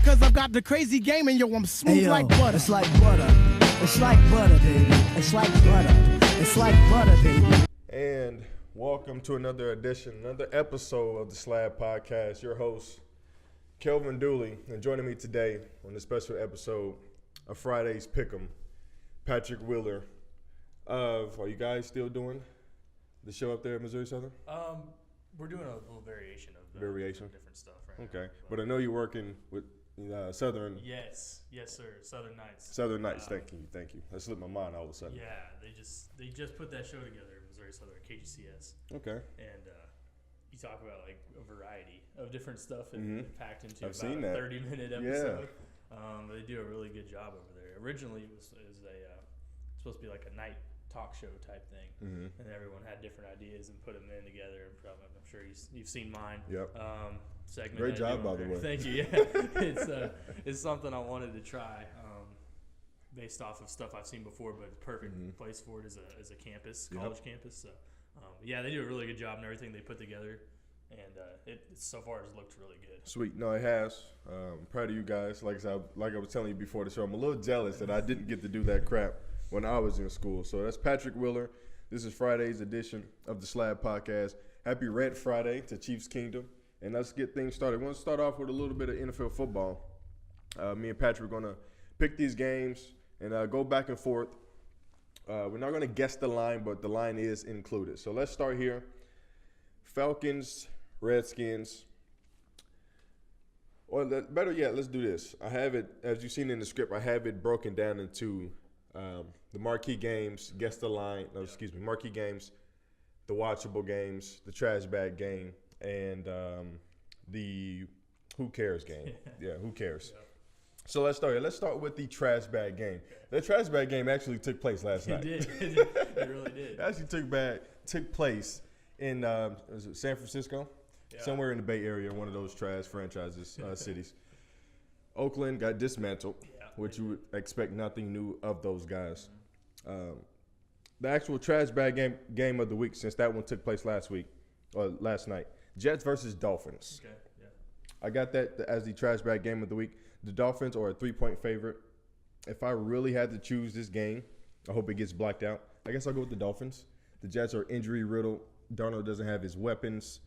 cause I've got the crazy game and yo, I'm smooth like butter. It's like butter. It's like butter, baby. It's like butter. It's like butter, baby. And welcome to another edition, another episode of the Slab Podcast. Your host, Kelvin Duley, and joining me today on this special episode of Friday's Pick'em, Patrick Wheeler of, are you guys still doing the show up there at Missouri Southern? We're doing a little variation of different stuff right Okay, now. but I know you're working with Southern. Yes, sir. Southern Nights. Southern Nights, thank you. That slipped my mind all of a sudden. Yeah, they just put that show together, Missouri Southern, KGCS. Okay. And you talk about like a variety of different stuff and packed into I've about seen a that. 30-minute episode. They do a really good job over there. Originally, it was supposed to be like a night talk show type thing, and everyone had different ideas and put them in together. I'm sure you've seen mine. Yep. Segment. Great job, by the way. Thank you. Yeah, it's something I wanted to try, based off of stuff I've seen before, but perfect place for it is a campus, college campus. So, yeah, they do a really good job in everything they put together, and it so far has looked really good. Sweet. No, it has. Proud of you guys. Like I was telling you before the show, I'm a little jealous that I didn't get to do that crap when I was in school. So that's Patrick Wheeler. This is Friday's edition of the Slab Podcast. Happy Red Friday to Chiefs Kingdom. And let's get things started. We're going to start off with a little bit of NFL football. Me and Patrick are going to pick these games and go back and forth. We're not going to guess the line, but the line is included. So let's start here. Falcons, Redskins. Or better yet, let's do this. I have it, as you've seen in the script, I have it broken down into the marquee games, guess the line, marquee games, the watchable games, the trash bag game, and the who cares game. Yeah, who cares? Yeah. So let's start here. Let's start with the trash bag game. The trash bag game actually took place last night. It did. It really did. It actually took place in was it San Francisco? Yeah. Somewhere in the Bay Area, one of those trash franchises, cities. Oakland got dismantled, which you would expect nothing new of those guys. The actual trash bag game of the week, since that one took place last night, Jets versus Dolphins. Okay, yeah. I got that as the trash bag game of the week. The Dolphins are a 3-point favorite. If I really had to choose this game, I hope it gets blacked out. I guess I'll go with the Dolphins. The Jets are injury riddled. Darnold doesn't have his weapons.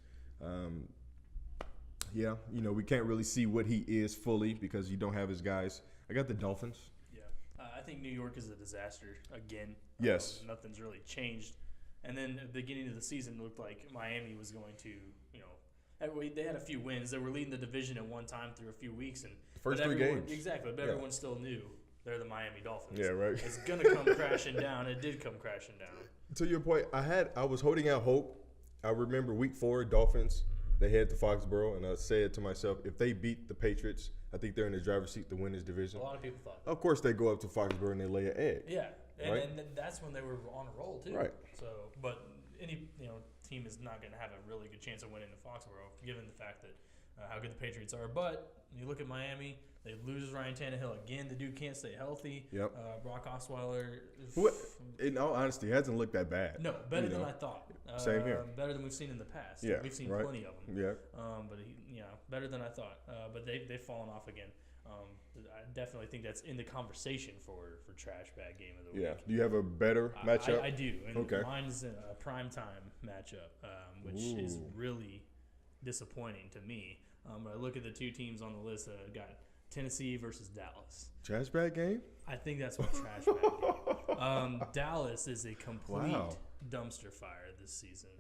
We can't really see what he is fully because you don't have his guys. I got the Dolphins. Yeah, I think New York is a disaster again. Yes. Nothing's really changed. And then at the beginning of the season, it looked like Miami was going to, they had a few wins. They were leading the division at one time through a few weeks. First 3 games. Exactly, but everyone still knew they're the Miami Dolphins. Yeah, right. It's going to come crashing down. It did come crashing down. To your point, I was holding out hope. I remember week 4, Dolphins, they head to Foxborough, and I said to myself, if they beat the Patriots, I think they're in the driver's seat to win this division. A lot of people thought that. Of course, they go up to Foxborough and they lay an egg. Yeah, and, right? and that's when they were on a roll, too. Right. So, but any team is not going to have a really good chance of winning in Foxborough, given the fact that how good the Patriots are. But you look at Miami, they lose Ryan Tannehill again. The dude can't stay healthy. Yep. Brock Osweiler. Who, in all honesty, hasn't looked that bad. No, better than I thought. Same here. Better than we've seen in the past. Yeah, we've seen plenty of them. Yeah. But better than I thought. But they've fallen off again. I definitely think that's in the conversation for trash bag game of the week. Yeah. Do you have a better matchup? I do. And okay. Mine's a primetime matchup, which is really disappointing to me. But I look at the two teams on the list. I've got Tennessee versus Dallas. Trash bag game? I think that's what trash bag game. Dallas is a complete dumpster fire this season.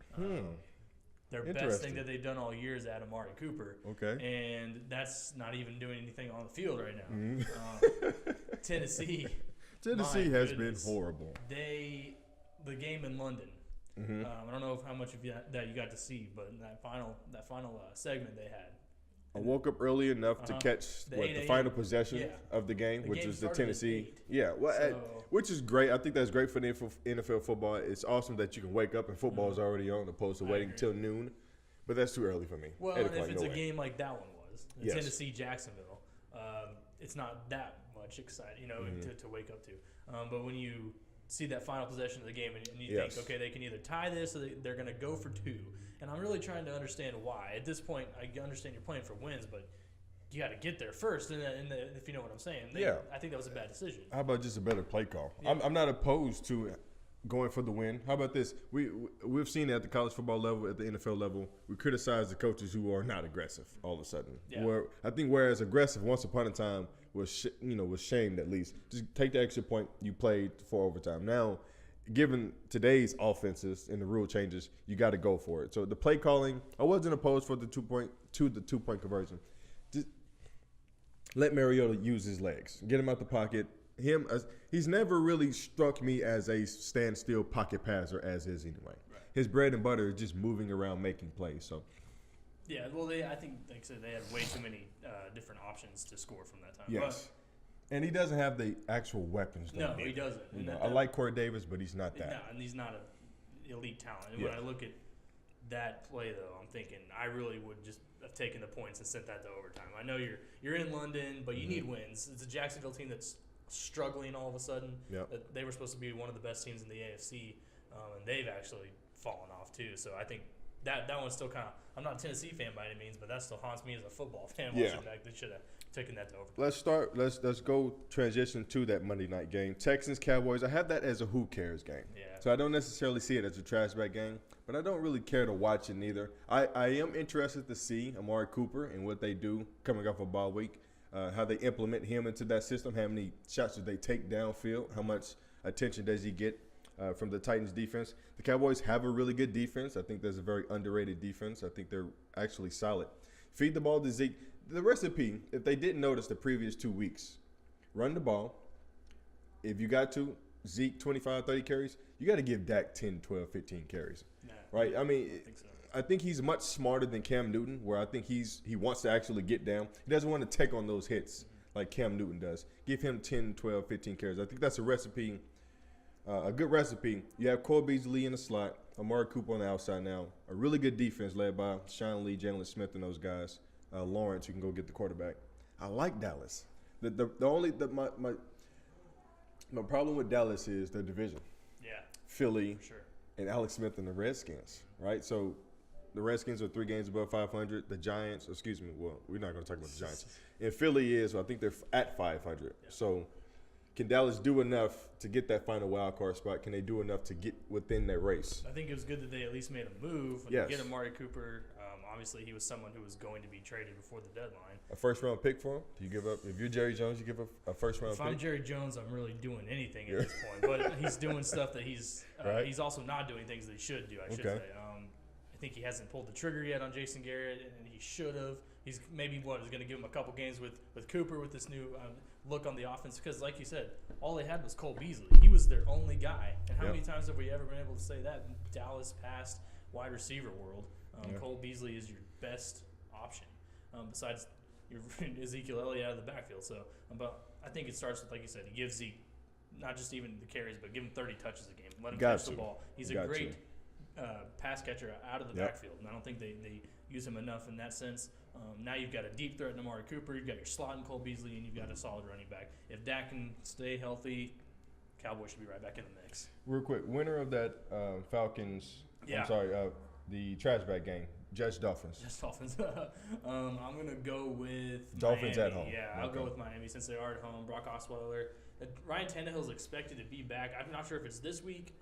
Their best thing that they've done all year is add Amari Cooper. Okay. And that's not even doing anything on the field right now. Tennessee has been horrible. The game in London. I don't know how much of that you got to see, but in that final segment they had. I woke up early enough to catch the final possession of the game, which was the Tennessee. Which is great. I think that's great for the NFL football. It's awesome that you can wake up and football is already on, opposed to waiting till noon. But that's too early for me. Well, and if it's a game like that one was, Tennessee Jacksonville, it's not that much exciting, to wake up to. But when you see that final possession of the game and you think, okay, they can either tie this or they're going to go for 2. And I'm really trying to understand why. At this point, I understand you're playing for wins, but you got to get there first, and if you know what I'm saying. I think that was a bad decision. How about just a better play call? Yeah. I'm not opposed to going for the win. How about this? We've seen it at the college football level, at the NFL level. We criticize the coaches who are not aggressive all of a sudden. Yeah. Whereas aggressive once upon a time was shamed at least. Just take the extra point you played for overtime. Now, given today's offenses and the rule changes, you got to go for it. So the play calling, I wasn't opposed for the 2-point conversion. Just let Mariota use his legs, get him out the pocket. He's never really struck me as a standstill pocket passer, as is anyway. Right. His bread and butter is just moving around, making plays. So, yeah, well, I think, like I said, they had way too many different options to score from that time. yes. And he doesn't have the actual weapons. No, he doesn't. I like Corey Davis, but he's not that. No, and he's not an elite talent. And Yeah. when I look at that play, though, I'm thinking I really would just have taken the points and sent that to overtime. I know you're in London, but you need wins. It's a Jacksonville team that's struggling all of a sudden. Yep. They were supposed to be one of the best teams in the AFC, and they've actually fallen off too. So I think that one's still kind of. I'm not a Tennessee fan by any means, but that still haunts me as a football fan. Yeah. Watching that, they should have taken that to overtime. Let's go transition to that Monday night game. Texans Cowboys. I have that as a who cares game. Yeah. So I don't necessarily see it as a trash bag game, but I don't really care to watch it neither. I am interested to see Amari Cooper and what they do coming off a bye week. How they implement him into that system, how many shots do they take downfield, how much attention does he get from the Titans defense. The Cowboys have a really good defense. I think there's a very underrated defense. I think they're actually solid. Feed the ball to Zeke. The recipe, if they didn't notice the previous 2 weeks, run the ball. If you got to, Zeke 25, 30 carries, you got to give Dak 10, 12, 15 carries. Nah, Right? I mean, I think so. I think he's much smarter than Cam Newton, where I think he wants to actually get down. He doesn't want to take on those hits like Cam Newton does. Give him 10, 12, 15 carries. I think that's a recipe, a good recipe. You have Cole Beasley in the slot, Amari Cooper on the outside now. A really good defense led by Sean Lee, Jalen Smith, and those guys. Lawrence, you can go get the quarterback. I like Dallas. My problem with Dallas is the division. Yeah, Philly for sure. and Alex Smith and the Redskins, right? So the Redskins are 3 games above 500. The Giants, we're not going to talk about the Giants. And Philly is, I think they're at 500. Yeah. So can Dallas do enough to get that final wild card spot? Can they do enough to get within that race? I think it was good that they at least made a move when Yes. they get Amari Cooper. Obviously, he was someone who was going to be traded before the deadline. A first-round pick for him? Do you give up? If you're Jerry Jones, you give up a first-round If pick? I'm Jerry Jones, I'm really doing anything at this point. But he's doing stuff that he's Right. also not doing things that he should do, I should Okay. say. I think he hasn't pulled the trigger yet on Jason Garrett, and he should have. He's maybe is going to give him a couple games with Cooper with this new look on the offense. Because, like you said, all they had was Cole Beasley. He was their only guy. And how Yep. many times have we ever been able to say that in Dallas past wide receiver world? Yeah. Cole Beasley is your best option besides your Ezekiel Elliott out of the backfield. So, but I think it starts with, like you said, he gives Zeke not just even the carries, but give him 30 touches a game. Let him catch the ball. He's a great pass catcher out of the backfield, and I don't think they use him enough in that sense. Now you've got a deep threat in Amari Cooper, you've got your slot in Cole Beasley, and you've got a solid running back. If Dak can stay healthy, Cowboys should be right back in the mix. Real quick, winner of that Falcons, Yeah. I'm sorry, the trash bag game, Jets Dolphins. Just Dolphins. I'm going to go with Dolphins Miami. at home. Yeah, I'll Okay. go with Miami since they are at home. Brock Osweiler. Ryan Tannehill is expected to be back. I'm not sure if it's this week,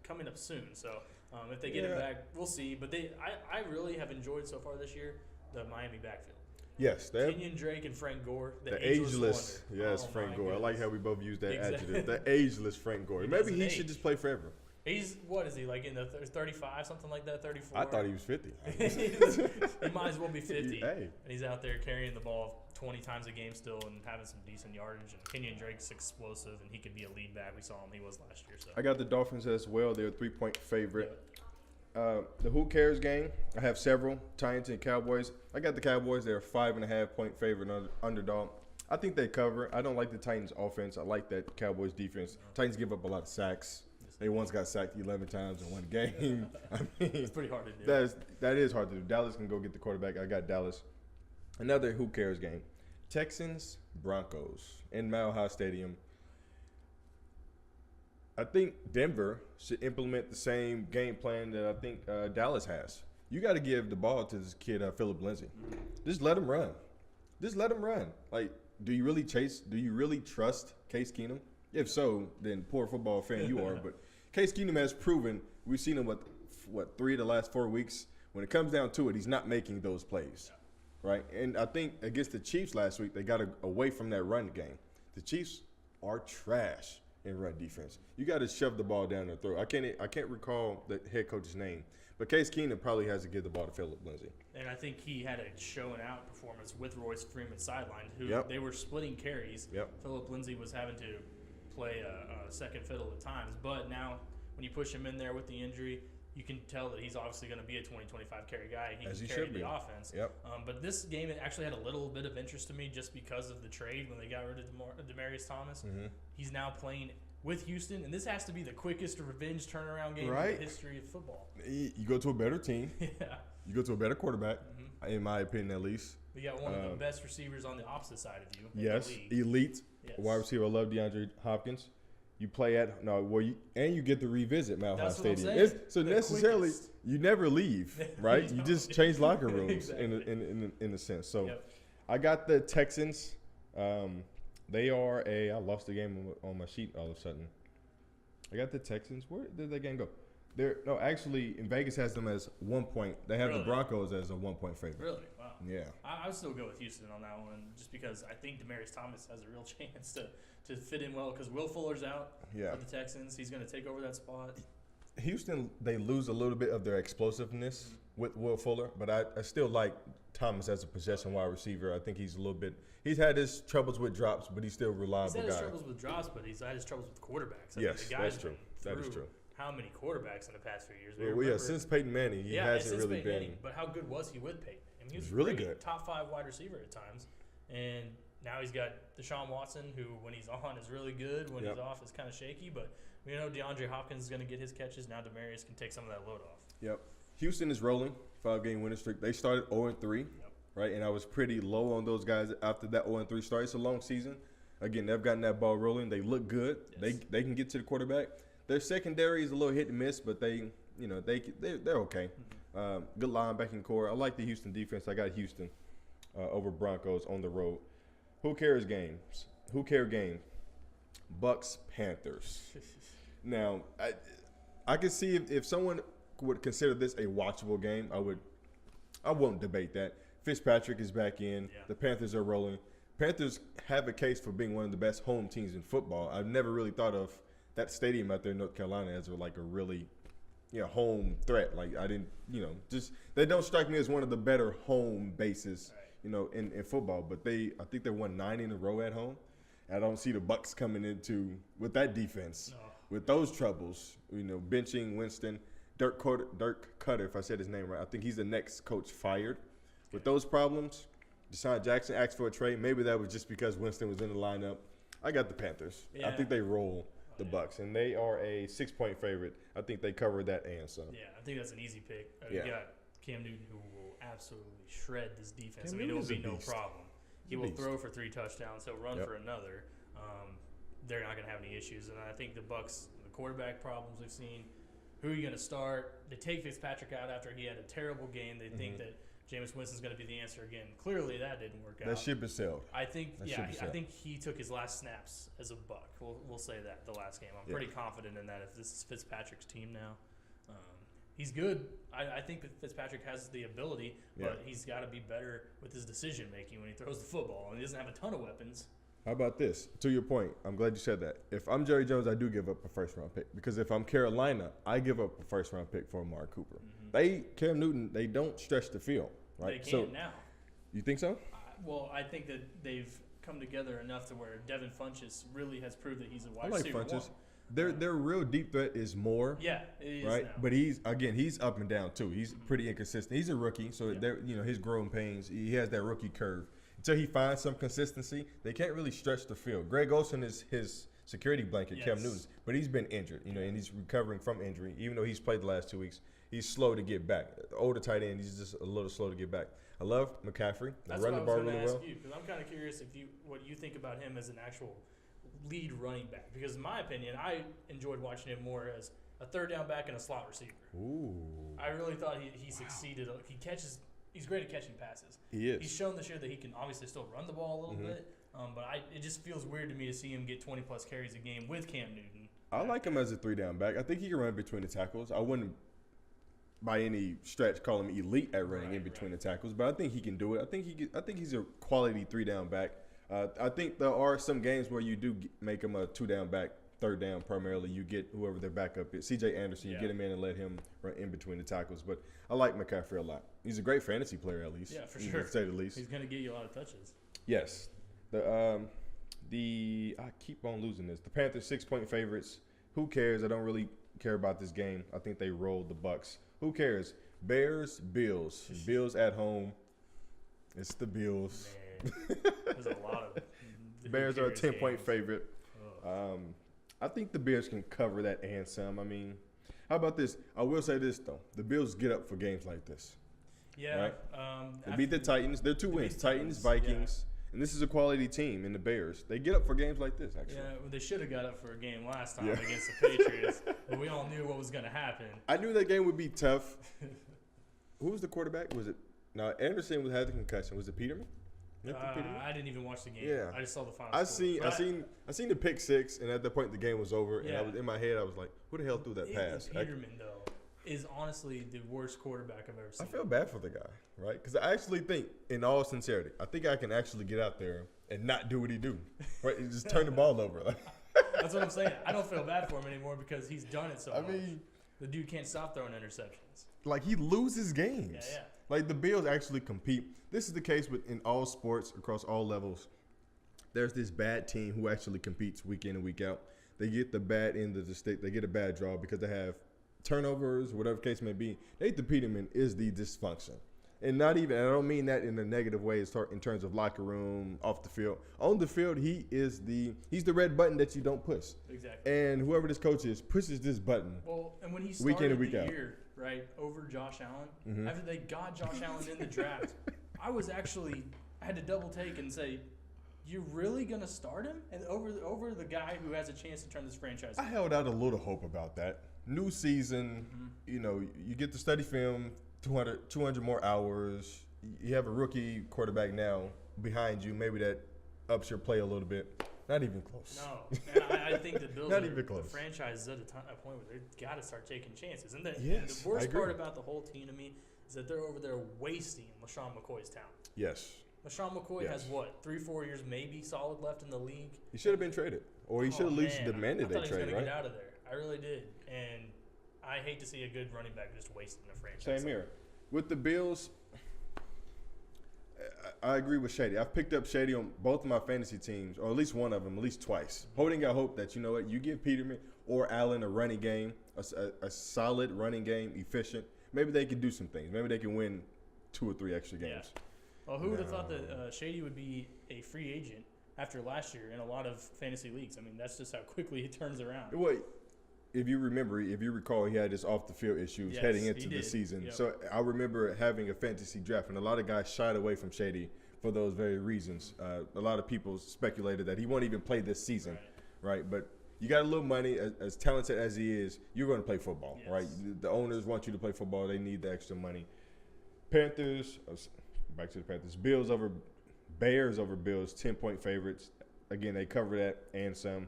coming up soon. So if they get him back, we'll see. But I really have enjoyed so far this year the Miami backfield. Yes, they have Kenyon Drake and Frank Gore. the ageless. wonder. Yes, Oh, Frank my Gore. I like goodness. how we both use that Exactly. adjective. The ageless Frank Gore. He Maybe doesn't he age. should just play forever. He's, what is he, like in the 35, something like that, 34? I thought he was 50. He might as well be 50. Hey. And he's out there carrying the ball 20 times a game still and having some decent yardage. And Kenyon Drake's explosive, and he could be a lead back. We saw him. He was last year. So I got the Dolphins as well. They're a 3-point favorite. The Who Cares game, I have several. Titans and Cowboys. I got the Cowboys. They're a 5.5-point favorite underdog. I think they cover. I don't like the Titans' offense. I like that Cowboys' defense. Titans give up a lot of sacks. They once got sacked 11 times in one game. I mean, it's pretty hard to do. that is hard to do. Dallas can go get the quarterback. I got Dallas. Another Who Cares game. Texans, Broncos in Mile High Stadium. I think Denver should implement the same game plan that I think Dallas has. You got to give the ball to this kid, Philip Lindsay. Just let him run. just let him run. Like, do you really trust Case Keenum? If so, then poor football fan you are. But Case Keenum has proven, we've seen him, what 3 of the last 4 weeks. When it comes down to it, he's not making those plays, right? And I think against the Chiefs last week, they got away from that run game. The Chiefs are trash in run defense. You got to shove the ball down their throat. I can't recall the head coach's name, but Case Keenum probably has to give the ball to Philip Lindsay. And I think he had a showing out performance with Royce Freeman sidelined, who they were splitting carries. Philip Lindsay was having to play a second fiddle at times, but now when you push him in there with the injury, you can tell that he's obviously going to be a 20-25 carry guy. He can carry the offense. But this game, it actually had a little bit of interest to me just because of the trade when they got rid of Demaryius Thomas. He's now playing with Houston, and this has to be the quickest revenge turnaround game in the history of football. You go to a better team. You go to a better quarterback, in my opinion at least. You got one of the best receivers on the opposite side of you. Yes, elite. Wide receiver. I love DeAndre Hopkins. You play you get to revisit Mile High Stadium. So necessarily, you never leave, right? You just change locker rooms in a sense. So, I got the Texans. They are I lost the game on my sheet all of a sudden. I got the Texans. Where did that game go? Actually, in Vegas has them as 1 point. They have the Broncos as a 1 point favorite. Really? Wow. Yeah. I would still go with Houston on that one, just because I think Demaryius Thomas has a real chance to fit in well, because Will Fuller's out for the Texans. He's going to take over that spot. Houston, they lose a little bit of their explosiveness with Will Fuller, but I still like Thomas as a possession wide receiver. I think he's a little bit – he's had his troubles with drops, but he's still a reliable guy. He's had his troubles with drops, but he's had his troubles with quarterbacks. That's true. That is true. How many quarterbacks in the past few years? Since Peyton Manning, he hasn't really been. Manning, but how good was he with Peyton? I mean, he was really good. Top 5 wide receiver at times. And now he's got Deshaun Watson, who when he's on is really good. When he's off is kind of shaky. But we know DeAndre Hopkins is going to get his catches. Now Demaryius can take some of that load off. Houston is rolling, 5-game winning streak. They started 0-3, right? And I was pretty low on those guys after that 0-3 start. It's a long season. Again, they've gotten that ball rolling. They look good. Yes. They can get to the quarterback. Their secondary is a little hit and miss, but they're okay. Good linebacking core. I like the Houston defense. I got Houston over Broncos on the road. Who cares games? Bucks Panthers. Now, I can see if someone would consider this a watchable game, I won't debate that. Fitzpatrick is back in. Yeah. The Panthers are rolling. Panthers have a case for being one of the best home teams in football. I've never really thought of that stadium out there in North Carolina as like a really, home threat. Like I didn't, they don't strike me as one of the better home bases, in football. But I think they won 9 in a row at home. I don't see the Bucks coming into with that defense, with those troubles. Benching Winston, Dirk Cutter, if I said his name right. I think he's the next coach fired. With those problems, Deshaun Jackson asked for a trade. Maybe that was just because Winston was in the lineup. I got the Panthers. Yeah. I think they roll the Bucks, and they are a 6-point favorite. I think they cover that and some. Yeah, I think that's an easy pick. You got Cam Newton, who will absolutely shred this defense. It will be no problem. He will throw for 3 touchdowns. He'll run for another. They're not going to have any issues. And I think the Bucks, the quarterback problems we've seen, who are you going to start? They take Fitzpatrick out after he had a terrible game. They think that Jameis Winston's going to be the answer again. Clearly, that didn't work out. That ship is sailed. I think he took his last snaps as a Buck. We'll say that the last game. I'm pretty confident in that. If this is Fitzpatrick's team now, he's good. I think that Fitzpatrick has the ability, but he's got to be better with his decision making when he throws the football. And he doesn't have a ton of weapons. How about this? To your point, I'm glad you said that. If I'm Jerry Jones, I do give up a first-round pick. Because if I'm Carolina, I give up a first-round pick for Amari Cooper. Cam Newton, they don't stretch the field, right? They can now. You think so? Well, I think that they've come together enough to where Devin Funchess really has proved that he's a wide receiver. I like Funchess. Their real deep threat is Moore. Yeah, it is right. Now. But he's up and down too. He's pretty inconsistent. He's a rookie, so his growing pains. He has that rookie curve. Until he finds some consistency, they can't really stretch the field. Greg Olsen is his security blanket, Cam Newton, but he's been injured, and he's recovering from injury. Even though he's played the last 2 weeks, he's slow to get back. The older tight end, he's just a little slow to get back. I love McCaffrey. That's run the ball really well. Because I'm kind of curious what you think about him as an actual lead running back. Because in my opinion, I enjoyed watching him more as a third down back and a slot receiver. Ooh. I really thought he succeeded. He catches he's great at catching passes. He is. He's shown this year that he can obviously still run the ball a little bit. But it just feels weird to me to see him get 20-plus carries a game with Cam Newton. I like him as a 3-down back. I think he can run between the tackles. I wouldn't, by any stretch, call him elite at running in between the tackles, but I think he can do it. I think he's a quality 3-down back. I think there are some games where you do make him a 2-down back, 3rd down primarily. You get whoever their backup is. C.J. Anderson, you get him in and let him run in between the tackles. But I like McCaffrey a lot. He's a great fantasy player, at least. Yeah, for sure. To say the least. He's going to get you a lot of touches. Yes. I keep on losing this. The Panthers 6-point favorites. Who cares? I don't really care about this game. I think they rolled the Bucks. Who cares? Bears, Bills. Bills at home. It's the Bills. Man, there's a lot of Bears are a 10-point games. favorite. I think the Bears can cover that and some. I mean, how about this? I will say this, though. The Bills get up for games like this. Yeah. Right? They beat the Titans. They're 2 wins. Titans, Vikings. Yeah. And this is a quality team in the Bears. They get up for games like this, actually. Yeah, well, they should have got up for a game last time against the Patriots, but we all knew what was going to happen. I knew that game would be tough. Who was the quarterback? Was it? No, Anderson had the concussion. Was it Peterman? I didn't even watch the game. Yeah. I just saw the final I score. seen the pick six, and at the point the game was over, and Yeah. I was in my head. I was like, "Who the hell threw that pass?" Peterman, though, is honestly the worst quarterback I've ever I seen. feel bad for the guy, right? Because I actually think, in all sincerity, I think I can actually get out there and not do what he do, right? You just turn the ball over. That's what I'm saying. I don't feel bad for him anymore because he's done it so much. mean, The dude can't stop throwing interceptions. like he loses games. Yeah. Like the Bills actually compete. This is the case in all sports across all levels. There's this bad team who actually competes week in and week out. They get the bad end of the stick. They get a bad draw because they have turnovers, whatever the case may be. Nathan Peterman is the dysfunction. And I don't mean that in a negative way in terms of locker room, off the field. On the field, he's the red button that you don't push. Exactly. And whoever this coach is pushes this button. Well, and when he Week in started and week the out. year, right, over Josh Allen, after they got Josh Allen in the draft, I had to double take and say, you're really going to start him? And over the guy who has a chance to turn this franchise I held out a little hope about that. New season, you get to study film, 200 more hours. You have a rookie quarterback now behind you. Maybe that ups your play a little bit. Not even close. No, and I think the Bills Not even close. The franchise is at a point where they've got to start taking chances. And Yes, the I worst agree. part about the whole team to me is that they're over there wasting LaShawn McCoy's talent. Yes. LaShawn McCoy Yes. has, 3-4 years maybe solid left in the league? He should have been traded. Or he should have at least Man, demanded I thought a he was trade, gonna right? get out of there. I really did. And I hate to see a good running back just wasting a franchise. Same here. With the Bills, I agree with Shady. I've picked up Shady on both of my fantasy teams, or at least one of them, at least twice. Holding out hope that, you give Peterman or Allen a running game, a solid running game, efficient. Maybe they can do some things. Maybe they can win 2 or 3 extra games. Yeah. Well, who would have thought that Shady would be a free agent after last year in a lot of fantasy leagues? I mean, that's just how quickly he turns around. Well, if you recall, he had his off-the-field issues Yes, heading he into the did. season. Yep. So I remember having a fantasy draft, and a lot of guys shied away from Shady for those very reasons. A lot of people speculated that he won't even play this season, right? But you got a little money, as talented as he is, you're going to play football, Yes. right? The owners want you to play football. They need the extra money. Panthers, back to the Panthers. Bears over Bills, 10-point favorites. Again, they cover that and some.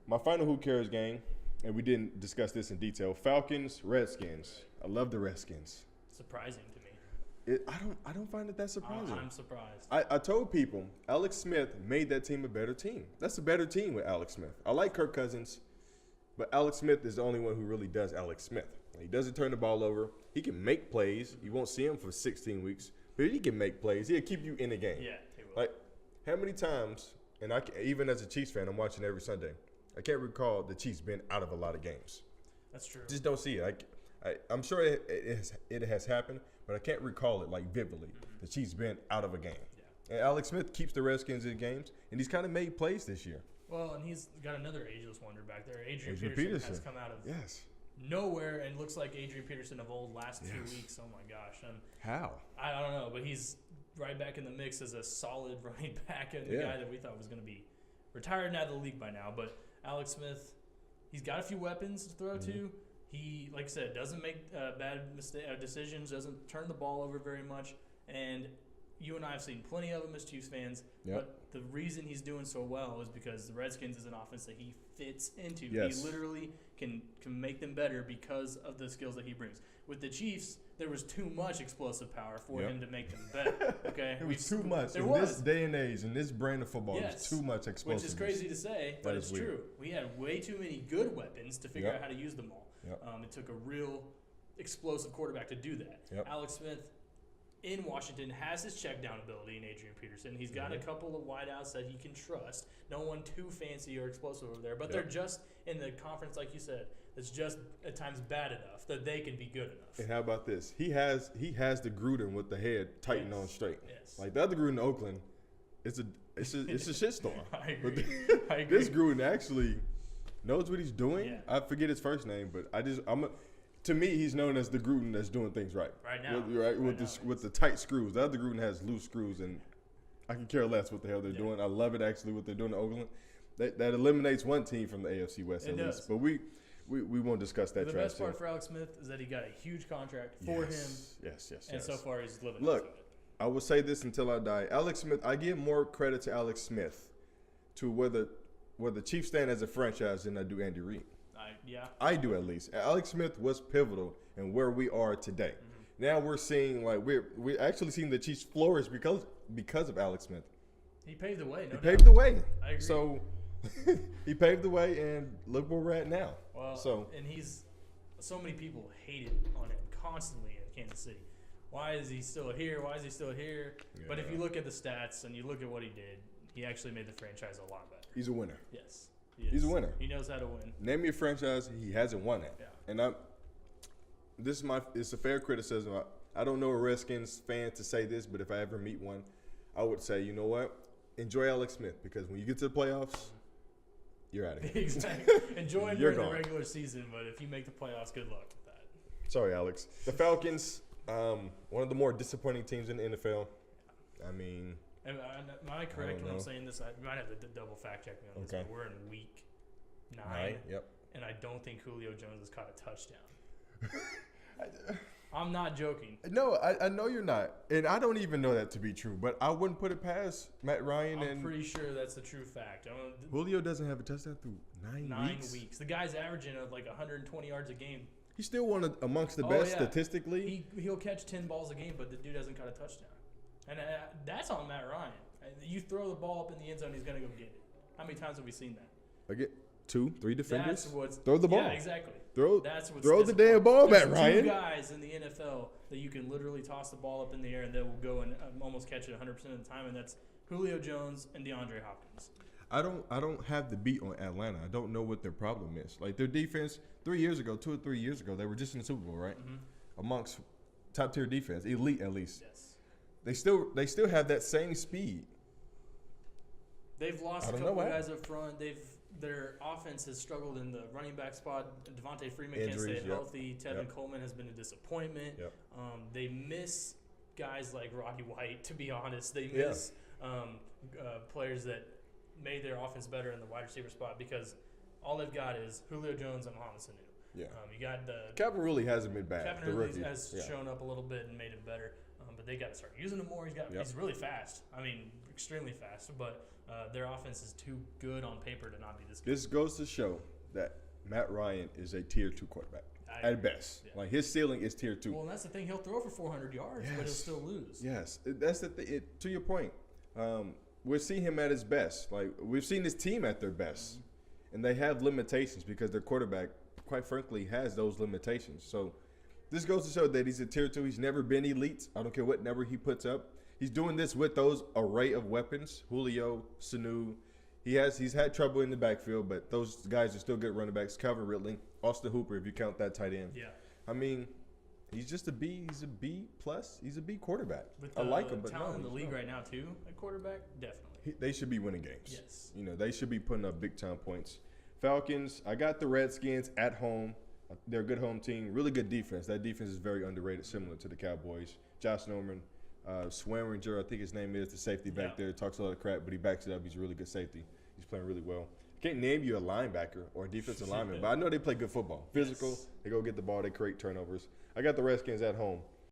My final Who Cares game, and we didn't discuss this in detail, Falcons, Redskins. I love the Redskins. Surprising to me. I don't find it that surprising. I'm surprised. I told people Alex Smith made that team a better team. That's a better team with Alex Smith. I like Kirk Cousins, but Alex Smith is the only one who really does Alex Smith. He doesn't turn the ball over. He can make plays. You won't see him for 16 weeks, but he can make plays. He'll keep you in the game. Yeah, he will. Like, how many times, and even as a Chiefs fan, I'm watching every Sunday, I can't recall the Chiefs being out of a lot of games. That's true. Just don't see it. I'm sure it has happened, but I can't recall it vividly. The Chiefs been out of a game. Yeah. And Alex Smith keeps the Redskins in games, and he's kind of made plays this year. Well, and he's got another ageless wonder back there. Adrian Adrian Peterson has Peterson. come out of Yes. nowhere and looks like Adrian Peterson of old last 2 Yes. weeks. Oh, my gosh. How? I don't know, but he's right back in the mix as a solid running back and the Yeah. guy that we thought was going to be retired and out of the league by now. But Alex Smith, he's got a few weapons to throw to. He, like I said, doesn't make bad decisions, doesn't turn the ball over very much, and you and I have seen plenty of him as Chiefs fans. Yep. But the reason he's doing so well is because the Redskins is an offense that he fits into. Yes. He literally can make them better because of the skills that he brings. With the Chiefs, there was too much explosive power for him to make them better. Okay, It was too much. There In was. this day and age, in this brand of football, Yes. it's too much explosiveness. Which is crazy to say, but That it's is weird. true. We had way too many good weapons to figure out how to use them all. Yep. It took a real explosive quarterback to do that. Yep. Alex Smith in Washington has his check down ability in Adrian Peterson. He's got a couple of wideouts that he can trust. No one too fancy or explosive over there, but they're just in the conference, like you said, that's just at times bad enough that they can be good enough. And how about this? He has the Gruden with the head tightened on straight. Yes. Like the other Gruden in Oakland, it's a shitstorm. I But agree. I agree. this Gruden actually knows what he's doing. Yeah. I forget his first name, but to me, he's known as the Gruden that's doing things right. Right now. With the tight screws. The other Gruden has loose screws, and I can care less what the hell they're doing. I love it actually what they're doing in Oakland. That eliminates one team from the AFC West at least. But we won't discuss that. The trash best part too. for Alex Smith is that he got a huge contract for him. Yes. And so far he's living Look, up to it. I will say this until I die. Alex Smith, I give more credit to Alex Smith to where the Chiefs stand as a franchise than I do Andy Reid. I do at least. Alex Smith was pivotal in where we are today. Mm-hmm. Now we're seeing we're actually seeing the Chiefs flourish because of Alex Smith. He paved the way. He paved the way. I agree. So he paved the way, and look where we're at now. Well, and so many people hated on him constantly in Kansas City. Why is he still here? Why is he still here? Yeah. But if you look at the stats and you look at what he did, he actually made the franchise a lot better. He's a winner. Yes. He's a winner. He knows how to win. Name me a franchise he hasn't won at. Yeah. And it's a fair criticism. I don't know a Redskins fan to say this, but if I ever meet one, I would say, you know what? Enjoy Alex Smith, because when you get to the playoffs, you're out of here. Exactly. Enjoy him You're during the gone. regular season, but if you make the playoffs, good luck with that. Sorry, Alex. The Falcons, one of the more disappointing teams in the NFL. I mean, Am I correct when know. I'm saying this? I might have to double fact check me on this, Okay. but we're in week 9. Yep. And I don't think Julio Jones has caught a touchdown. I'm not joking. No, I know you're not. And I don't even know that to be true, but I wouldn't put it past Matt Ryan. I'm pretty sure that's the true fact. Julio doesn't have a touchdown through 9 weeks. The guy's averaging like 120 yards a game. He's still one of amongst the Oh, best yeah. statistically. He'll catch 10 balls a game, but the dude hasn't caught a touchdown. And that's on Matt Ryan. You throw the ball up in the end zone, he's going to go get it. How many times have we seen that? I get 2-3 defenders. That's throw the ball. Yeah, exactly. Throw the disappointing. damn ball, There's Matt Ryan. 2 guys in the NFL that you can literally toss the ball up in the air and they will go and almost catch it 100% of the time, and that's Julio Jones and DeAndre Hopkins. I don't have the beat on Atlanta. I don't know what their problem is. Like their defense, 2 or 3 years ago, they were just in the Super Bowl, right? Mm-hmm. Amongst top tier defense, elite at least. Yes. They still have that same speed. They've lost I a don't couple know why. guys up front. Their offense has struggled in the running back spot. Devontae Freeman can't Injuries, stay yep. healthy. Tevin Coleman has been a disappointment. Yep. They miss guys like Roddy White, to be honest. They miss players that made their offense better in the wide receiver spot because all they've got is Julio Jones and Mohamed Sanu. Yeah. You got Calvin really hasn't been bad. Kevin the Ridley rookie has shown up a little bit and made it better, but they got to start using him more. He's really fast. I mean, extremely fast. But their offense is too good on paper to not be this good. This goes to show that Matt Ryan is a tier 2 quarterback at best. Yeah. Like his ceiling is tier 2. Well, and that's the thing. He'll throw for 400 yards, but he'll still lose. Yes, that's the thing. To your point, we're seeing him at his best. Like we've seen this team at their best, and they have limitations because their quarterback, quite frankly, has those limitations. So this goes to show that he's a tier 2. He's never been elite. I don't care what number he puts up. He's doing this with those array of weapons. Julio, Sanu. He's had trouble in the backfield, but those guys are still good running backs. Calvin Ridley, Austin Hooper, if you count that tight end. Yeah. I mean, he's just a B. He's a B plus. He's a B quarterback. With I like him, but talent in the he's league not. right now too, at quarterback, definitely. They should be winning games. Yes. They should be putting up big time points. Falcons, I got the Redskins at home. They're a good home team. Really good defense. That defense is very underrated, similar to the Cowboys. Josh Norman, Swearinger, I think his name is, the safety back there. Talks a lot of crap, but he backs it up. He's a really good safety. He's playing really well. Can't name you a linebacker or a defensive lineman, but I know they play good football. Physical, Yes. they go get the ball, they create turnovers. I got the Redskins at home.